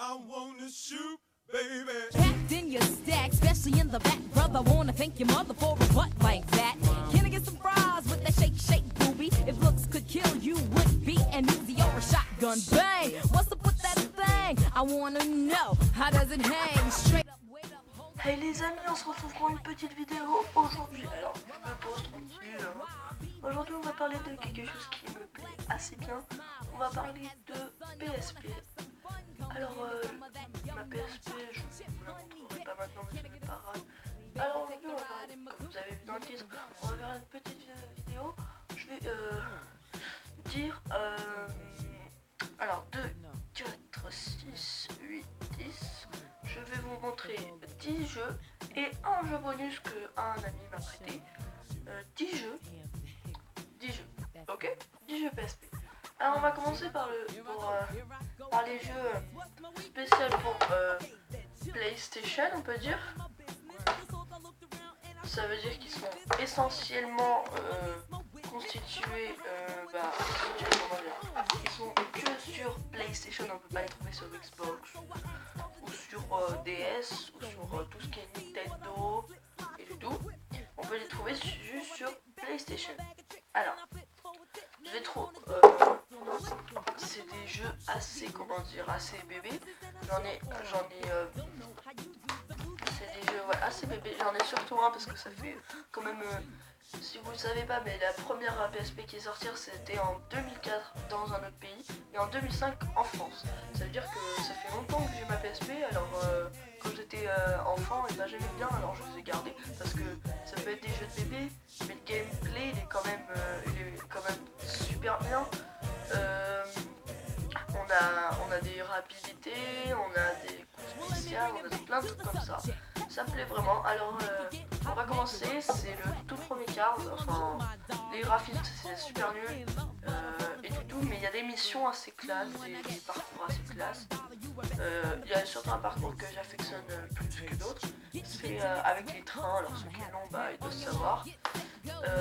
I wanna shoot, baby. Packed in your stack, especially in the back, brother. Wanna thank your mother for a butt like that. Can I get some fries with that shake, shake, booby? If looks could kill you, would be an Uzi or a shotgun. Bang! What's up with that thing? I wanna know, how does it hang? Straight up, wait up, hold up. Hey les amis, on se retrouve pour une petite vidéo aujourd'hui. Alors, je me pose tranquille. Aujourd'hui, on va parler de quelque chose qui me plaît assez bien. On va parler de PSP. Alors, ma PSP, je vous la montrerai pas maintenant, mais c'est pas grave. Alors aujourd'hui, on va parler, comme vous avez vu dans le titre, on va faire une petite vidéo. Je vais dire, alors 2, 4, 6, 8, 10. Je vais vous montrer 10 jeux et un jeu bonus que un ami m'a prêté. 10 jeux, ok, 10 jeux PSP. Alors on va commencer par les jeux spéciaux pour PlayStation, on peut dire. Ça veut dire qu'ils sont essentiellement constitués, ils sont que sur PlayStation, on peut pas les trouver sur Xbox ou sur DS ou sur tout ce qui est Nintendo et du tout. On peut les trouver juste sur PlayStation. Alors, c'est des jeux assez, assez bébés. C'est des jeux assez bébés. J'en ai surtout un parce que ça fait quand même, si vous ne savez pas, mais la première PSP qui est sortie c'était en 2004 dans un autre pays et en 2005 en France. Ça veut dire que ça fait longtemps que j'ai ma PSP. Alors quand j'étais enfant, et ben, j'aimais bien, alors je les ai gardés parce que ça peut être des jeux de bébé, mais le gameplay il est quand même super bien. On a des rapidités, on a des coups spéciaux, on a plein de trucs comme ça. Ça me plaît vraiment. Alors on va commencer, c'est le tout premier card. Enfin, les graphismes c'est super nul et du tout, mais il y a des missions assez classe, des parcours assez classe. Il y a surtout un parcours que j'affectionne plus que d'autres, c'est avec les trains. Alors ceux qui l'ont, ils doivent savoir.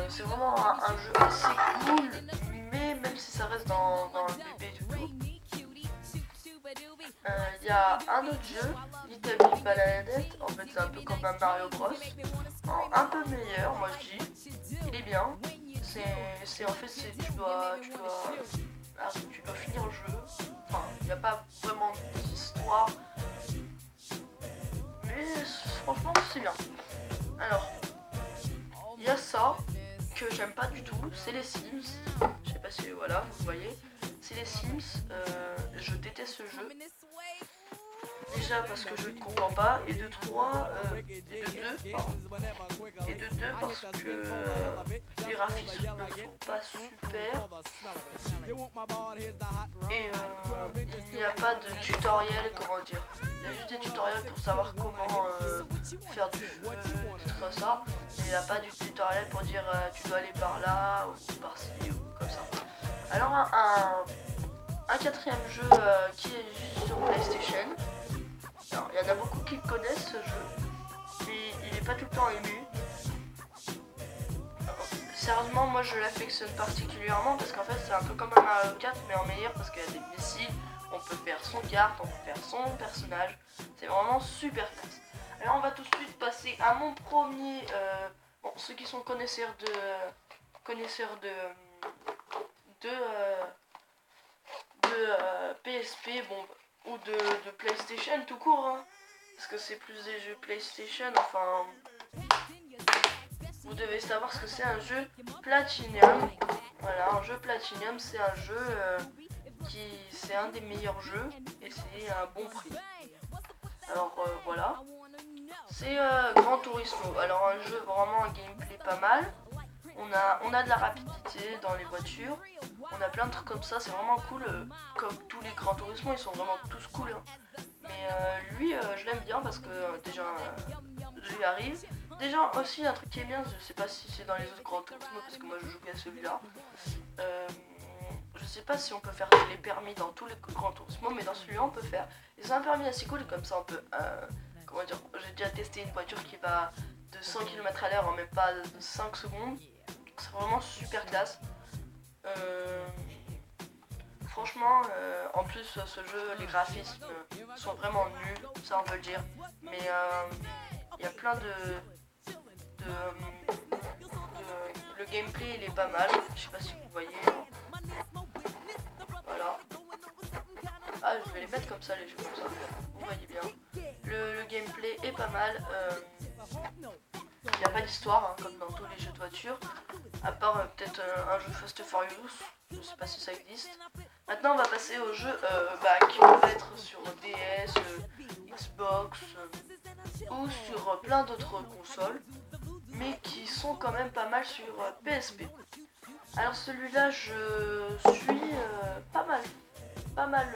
C'est vraiment un jeu assez cool, mais même si ça reste dans le bébé du tout. Il y a un autre jeu, Little Big Baladet. En fait c'est un peu comme un Mario Bros, un peu meilleur moi je dis. Il est bien. Tu dois finir le jeu. Enfin il n'y a pas vraiment d'histoire, mais franchement c'est bien. Alors il y a ça que j'aime pas du tout, c'est les Sims. Je sais pas si voilà vous voyez, c'est les Sims. Je déteste ce jeu. Déjà parce que je ne comprends pas, et de 3, et de 2 parce que les graphismes ne sont pas super, et il n'y a pas de tutoriel, comment dire, il y a juste des tutoriels pour savoir comment faire du feu, des trucs comme ça, mais il n'y a pas du tutoriel pour dire tu dois aller par là ou par-ci ou comme ça. Alors un quatrième jeu qui est juste sur PlayStation. Alors, il y en a beaucoup qui connaissent ce jeu, mais il n'est pas tout le temps ému. Sérieusement, moi je l'affectionne particulièrement parce qu'en fait c'est un peu comme un Mario 4 mais en meilleur, parce qu'il y a des missiles, on peut faire son carte, on peut faire son personnage, c'est vraiment super classe. Alors on va tout de suite passer à mon premier, ceux qui sont connaisseurs de PSP, ou de PlayStation tout court, hein, parce que c'est plus des jeux PlayStation, enfin vous devez savoir ce que c'est un jeu Platinum. Voilà, un jeu Platinum c'est un jeu c'est un des meilleurs jeux et c'est un bon prix. Alors voilà, c'est Gran Turismo. Alors un jeu vraiment un gameplay pas mal. On a de la rapidité dans les voitures, on a plein de trucs comme ça, c'est vraiment cool. Comme tous les Gran Turismo, ils sont vraiment tous cool, hein. Mais lui, je l'aime bien parce que déjà, j'y arrive. Déjà aussi un truc qui est bien, je sais pas si c'est dans les autres Gran Turismo parce que moi je joue qu'à celui-là. Je sais pas si on peut faire les permis dans tous les Gran Turismo, mais dans celui-là on peut faire. Et c'est un permis assez cool, et comme ça on peut, comment dire, j'ai déjà testé une voiture qui va de 100 km/h en même pas de 5 secondes. C'est vraiment super classe. franchement, en plus ce jeu, les graphismes sont vraiment nuls, ça on peut le dire. Mais il y a plein le gameplay il est pas mal, je sais pas si vous voyez. Voilà. Ah, je vais les mettre comme ça les jeux comme ça, vous voyez bien. Le gameplay est pas mal. Il n'y a pas d'histoire hein, comme dans tous les jeux de voiture. À part peut-être un jeu Fast and Furious, je sais pas si ça existe. Maintenant on va passer au jeu qui va être sur DS, Xbox ou sur plein d'autres consoles, mais qui sont quand même pas mal sur PSP. Alors celui-là je suis pas mal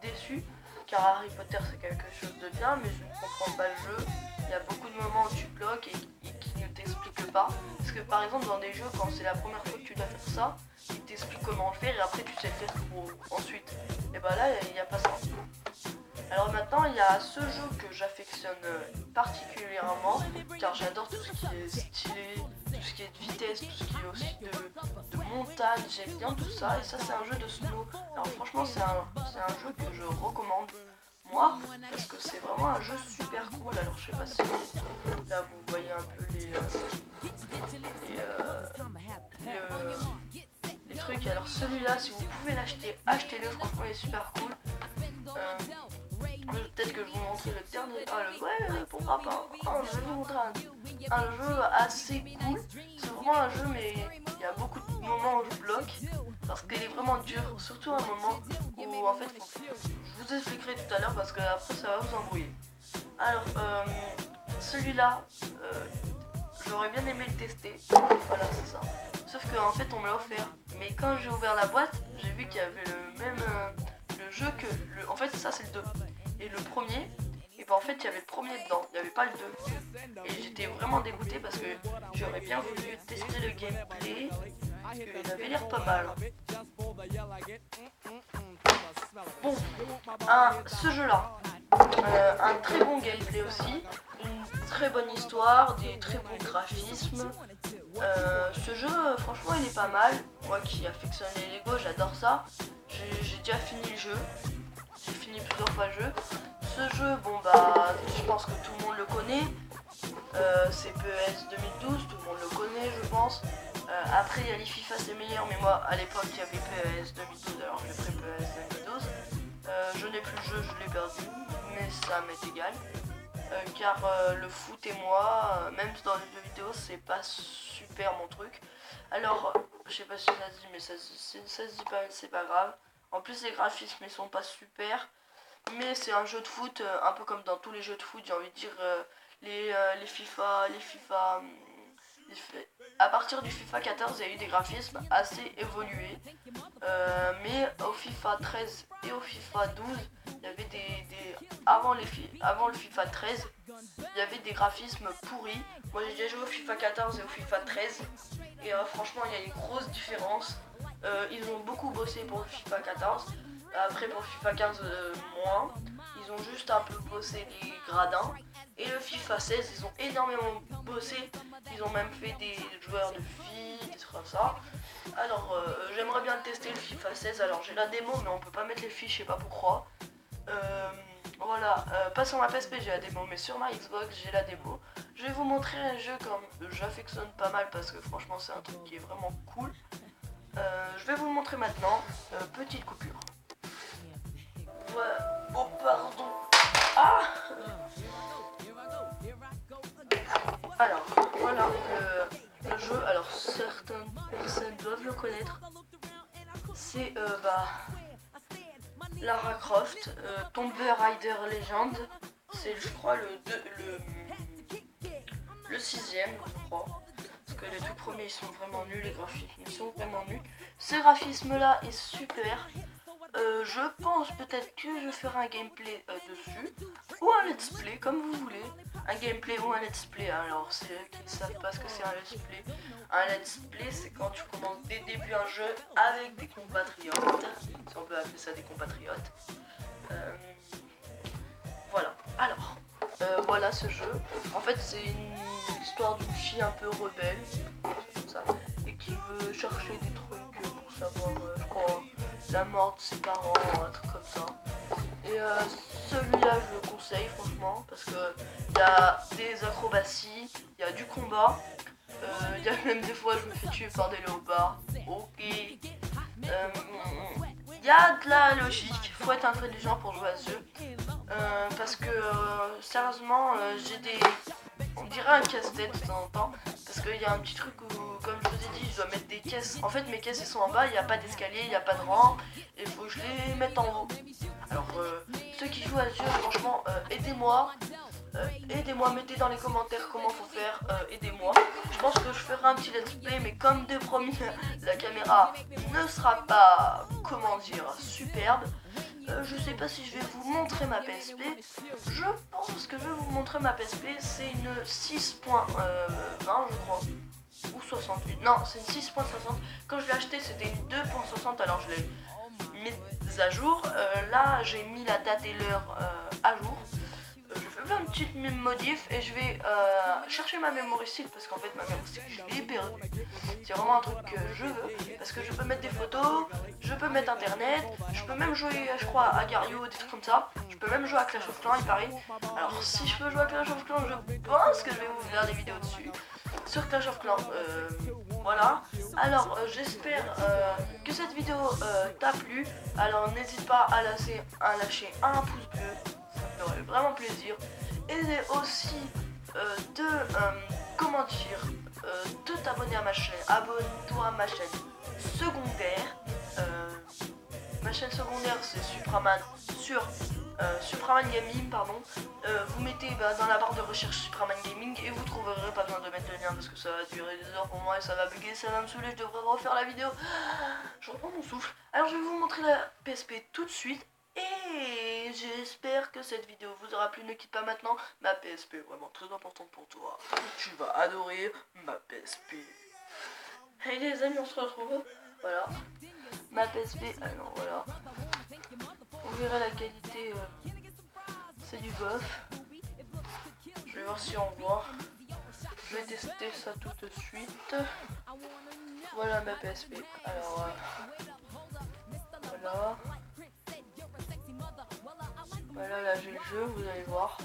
déçu, car Harry Potter c'est quelque chose de bien, mais je ne comprends pas le jeu. Il y a beaucoup de moments où tu bloques et qui ne t'expliquent pas. Parce que par exemple dans des jeux, quand c'est la première fois que tu dois faire ça, ils t'expliquent comment le faire et après tu sais le faire ensuite. Et bah là il n'y a pas ça. Alors maintenant il y a ce jeu que j'affectionne particulièrement, car j'adore tout ce qui est stylé, tout ce qui est de vitesse, tout ce qui est aussi de montagne, j'aime bien tout ça. Et ça c'est un jeu de snow. Alors franchement c'est un jeu que je recommande. Moi, parce que c'est vraiment un jeu super cool. Alors je sais pas si là vous voyez un peu les trucs. Alors celui-là, si vous pouvez l'acheter, achetez-le, franchement il est super cool. Peut-être que je vous montrer le dernier. Ouais, pourquoi pas. Je vais vous montrer un jeu assez cool. C'est vraiment un jeu, mais il y a beaucoup de moments où je bloque parce qu'il est vraiment dur. Surtout un moment où en fait, je vous expliquerai tout à l'heure parce que après ça va vous embrouiller. Alors, celui-là, j'aurais bien aimé le tester. Voilà, c'est ça. Sauf qu'en fait, on me l'a offert. Mais quand j'ai ouvert la boîte, j'ai vu qu'il y avait le même le jeu que le. En fait, ça c'est le 2. Et le premier, et ben en fait il y avait le premier dedans, il n'y avait pas le 2. Et j'étais vraiment dégoûté parce que j'aurais bien voulu tester le gameplay, parce qu'il avait l'air pas mal. Bon, ce jeu là, un très bon gameplay aussi, une très bonne histoire, des très bons graphismes. Ce jeu franchement il est pas mal, moi qui affectionne les Lego j'adore ça. J'ai déjà fini le jeu. J'ai fini plusieurs fois le jeu. Ce jeu, bon bah, je pense que tout le monde le connaît. C'est PES 2012, tout le monde le connaît, je pense. Après, il y a les FIFA, c'est meilleur, mais moi, à l'époque, il y avait PES 2012, alors j'ai pris PES 2012. Je n'ai plus le jeu, je l'ai perdu, mais ça m'est égal. Car le foot et moi, même dans les jeux vidéo, c'est pas super mon truc. Alors, je sais pas si ça se dit, mais ça se dit pas, c'est pas grave. En plus les graphismes ils sont pas super, mais c'est un jeu de foot, un peu comme dans tous les jeux de foot, j'ai envie de dire, les FIFA, à partir du FIFA 14 il y a eu des graphismes assez évolués, mais au FIFA 13 et au FIFA 12, il y avait avant le FIFA 13, il y avait des graphismes pourris. Moi j'ai déjà joué au FIFA 14 et au FIFA 13, et franchement il y a une grosse différence. Ils ont beaucoup bossé pour le FIFA 14, après pour le FIFA 15 moins, ils ont juste un peu bossé les gradins. Et le FIFA 16 ils ont énormément bossé, ils ont même fait des joueurs de filles, des trucs comme ça. Alors j'aimerais bien le tester le FIFA 16, alors j'ai la démo mais on peut pas mettre les filles, je sais pas pourquoi. Voilà, pas sur ma PSP j'ai la démo, mais sur ma Xbox j'ai la démo. Je vais vous montrer un jeu comme j'affectionne pas mal parce que franchement c'est un truc qui est vraiment cool. Je vais vous le montrer maintenant, petite coupure. Voilà. Oh pardon. Ah. Alors voilà le jeu, alors certaines personnes doivent le connaître. C'est Lara Croft, Tomb Raider Legend. C'est je crois le 6ème je crois. Que les tout premiers ils sont vraiment nuls, les graphismes ils sont vraiment nuls. Ce graphisme là est super. Je pense peut-être que je ferai un gameplay dessus, ou un let's play comme vous voulez. Un gameplay ou un let's play. Alors c'est eux qui ne savent pas ce que c'est un let's play. Un let's play c'est quand tu commences dès le début un jeu avec des compatriotes, si on peut appeler ça des compatriotes. Voilà, alors voilà ce jeu. En fait c'est une histoire d'une fille un peu rebelle comme ça, et qui veut chercher des trucs pour savoir je crois la mort de ses parents, un truc comme ça. Et celui-là je le conseille franchement parce que il y a des acrobaties, il y a du combat, il y a même des fois je me fais tuer par des léopards. Ok. Il y a de la logique, faut être intelligent pour jouer à ce jeu. Parce que sérieusement j'ai des... On dirait un casse-tête de temps en temps. Parce qu'il y a un petit truc où, comme je vous ai dit, je dois mettre des caisses. En fait mes caisses elles sont en bas, il n'y a pas d'escalier, il n'y a pas de rang. Et il faut que je les mette en haut. Alors ceux qui jouent à ce jeu, franchement, aidez-moi. Aidez-moi, mettez dans les commentaires comment faut faire, aidez-moi. Je pense que je ferai un petit let's play, mais comme de promis, la caméra ne sera pas, comment dire, superbe. Je sais pas si je vais vous montrer ma PSP. Je pense que je vais vous montrer ma PSP. C'est une 6.20 je crois. Ou 68. Non, c'est une 6.60. Quand je l'ai acheté, c'était une 2.60. Alors je l'ai mise à jour. Là, j'ai mis la date et l'heure à jour. Je fais plein de petites modifs et je vais chercher ma memory stick parce qu'en fait ma memory stick je l'ai perdue. C'est vraiment un truc que je veux parce que je peux mettre des photos, je peux mettre internet, je peux même jouer je crois à Gario, des trucs comme ça. Je peux même jouer à Clash of Clans il paraît. Alors si je peux jouer à Clash of Clans je pense que je vais vous faire des vidéos dessus. Sur Clash of Clans, voilà. Alors j'espère que cette vidéo t'a plu. Alors n'hésite pas à lâcher un pouce bleu. Ça me ferait vraiment plaisir. Et aussi comment dire, de t'abonner à ma chaîne. Abonne-toi à ma chaîne secondaire. Ma chaîne secondaire c'est Supraman sur Supraman Gaming, pardon. Vous mettez dans la barre de recherche Supraman Gaming et vous trouverez, pas besoin de mettre le lien parce que ça va durer des heures pour moi et ça va bugger, ça va me saouler, je devrais refaire la vidéo. Je reprends mon souffle. Alors je vais vous montrer la PSP tout de suite. Et j'espère que cette vidéo vous aura plu. Ne quitte pas maintenant. Ma PSP est vraiment très importante pour toi. Tu vas adorer ma PSP. Hey les amis, on se retrouve. Voilà. Ma PSP. Alors voilà. On verra la qualité. C'est du bof. Je vais voir si on voit. Je vais tester ça tout de suite. Voilà ma PSP. Alors voilà. Voilà, là j'ai le jeu, vous allez voir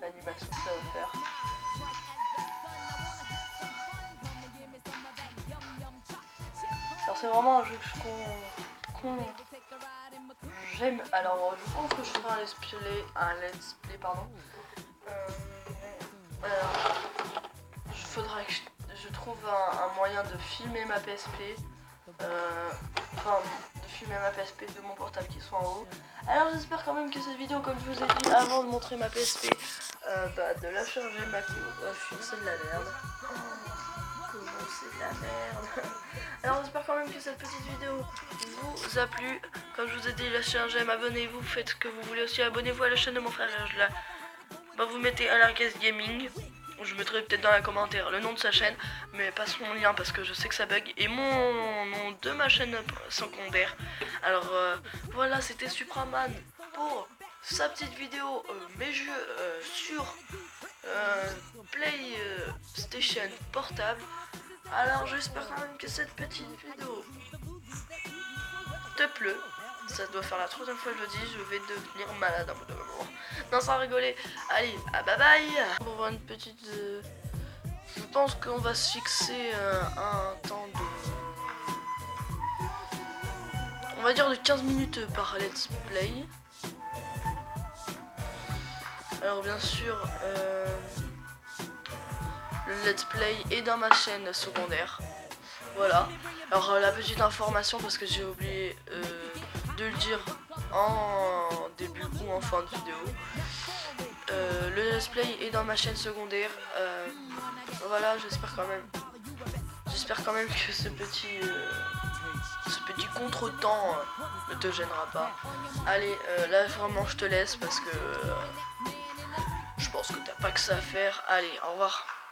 l'animation que ça va faire. Alors c'est vraiment un jeu qu'on j'aime. Alors je pense que je ferai un let's play pardon. Il faudra que je trouve un moyen de filmer ma PSP. Enfin de filmer ma PSP de mon portable qui soit en haut. Alors j'espère quand même que cette vidéo, comme je vous ai dit avant de montrer ma PSP, de la charger ma c'est de la merde. Comment c'est de la merde. Alors j'espère quand même que cette petite vidéo vous a plu. Comme je vous ai dit, lâchez un j'aime, abonnez-vous, faites ce que vous voulez aussi, abonnez-vous à la chaîne de mon frère Erjla. Vous mettez Alargas Gaming. Je mettrai peut-être dans les commentaires le nom de sa chaîne, mais pas son lien parce que je sais que ça bug. Et mon nom de ma chaîne secondaire. Alors voilà, c'était Supraman pour sa petite vidéo mes jeux sur PlayStation portable. Alors j'espère quand même que cette petite vidéo te plaît. Ça doit faire la troisième fois que je le dis, je vais devenir malade un bout de moment. Non, sans rigoler. Allez, bye bye. Pour voir une petite... Je pense qu'on va se fixer un temps de... On va dire de 15 minutes par let's play. Alors bien sûr, le let's play est dans ma chaîne secondaire. Voilà. Alors la petite information parce que j'ai oublié... de le dire en début ou en fin de vidéo. Le let's play est dans ma chaîne secondaire. Voilà, j'espère quand même que ce petit contretemps ne te gênera pas. Allez, là vraiment je te laisse parce que je pense que t'as pas que ça à faire. Allez, au revoir.